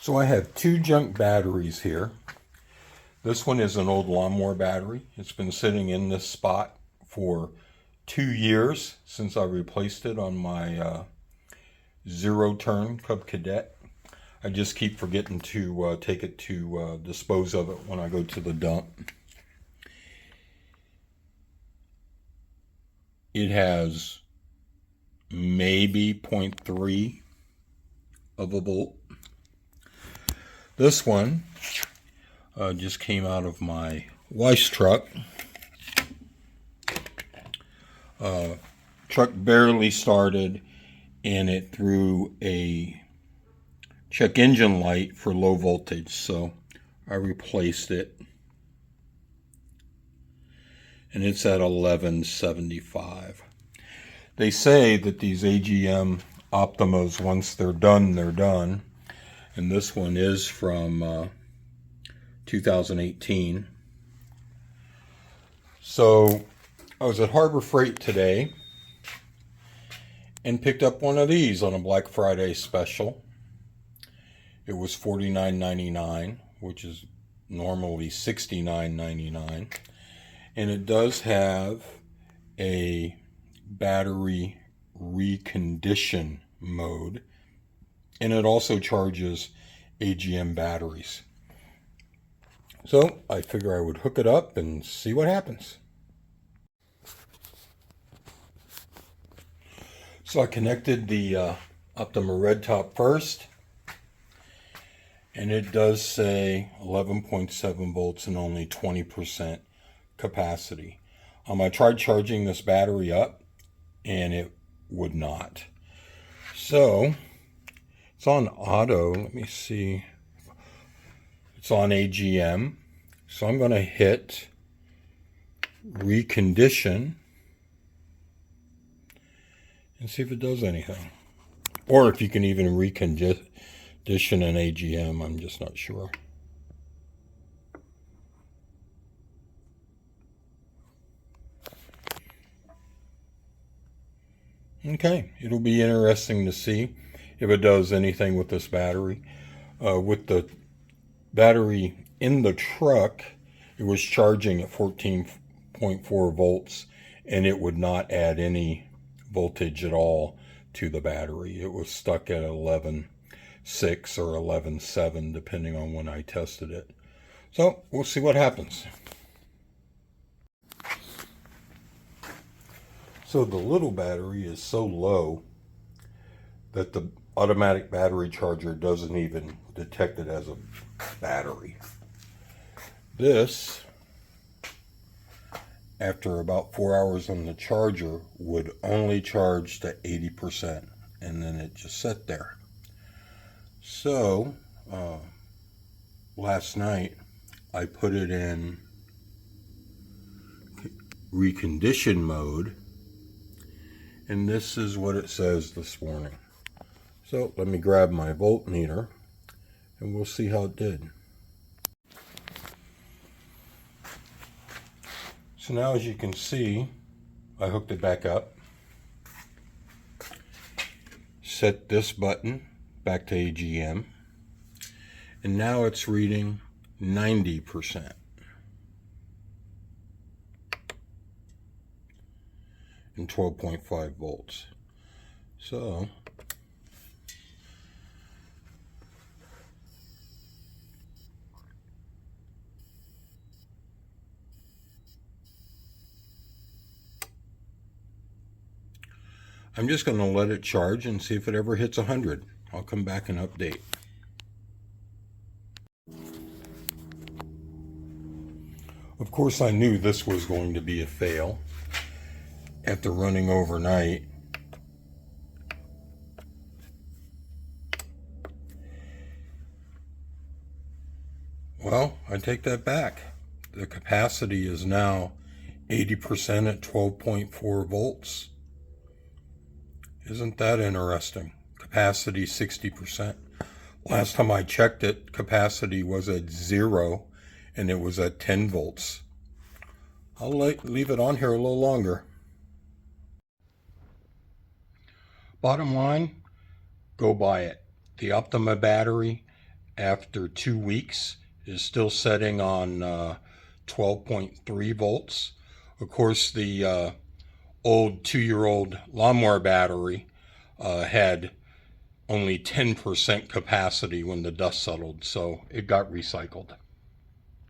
So I have two junk batteries here. This one is an old lawnmower battery. It's been sitting in this spot for 2 years since I replaced it on my zero-turn Cub Cadet. I just keep forgetting to take it to dispose of it when I go to the dump. It has maybe 0.3 of a volt. This one just came out of my wife's truck. Truck barely started and it threw a check engine light for low voltage, so I replaced it. And it's at 1175. They say that these AGM Optimas, once they're done, they're done. And this one is from 2018. So I was at Harbor Freight today and picked up one of these on a Black Friday special. It was $49.99, which is normally $69.99. And it does have a battery recondition mode. And it also charges AGM batteries. So I figure I would hook it up and see what happens. So I connected the Optima Red Top first. And it does say 11.7 volts and only 20% capacity. I tried charging this battery up and it would not. So it's on auto. Let me see. It's on AGM. So I'm going to hit recondition and see if it does anything. Or if you can even recondition an AGM, I'm just not sure. Okay, it'll be interesting to see if it does anything with this battery. With the battery in the truck, it was charging at 14.4 volts, and it would not add any voltage at all to the battery. It was stuck at 11.6 or 11.7, depending on when I tested it. So we'll see what happens. So the little battery is so low that the automatic battery charger doesn't even detect it as a battery. This, after about 4 hours on the charger, would only charge to 80%, and then it just sat there. So last night I put it in recondition mode, and this is what it says this morning. So let me grab my voltmeter and we'll see how it did. So now, as you can see, I hooked it back up, set this button back to AGM, and now it's reading 90% and 12.5 volts. So I'm just going to let it charge and see if it ever hits 100. I'll come back and update. Of course, I knew this was going to be a fail after running overnight. Well, I take that back. The capacity is now 80% at 12.4 volts. Isn't that interesting? Capacity 60%. Last time I checked it, capacity was at 0 and it was at 10 volts. I'll leave it on here a little longer. Bottom line, go buy it. The Optima battery after 2 weeks is still setting on 12.3 volts. Of course, the old 2-year-old lawnmower battery had only 10% capacity when the dust settled, so it got recycled.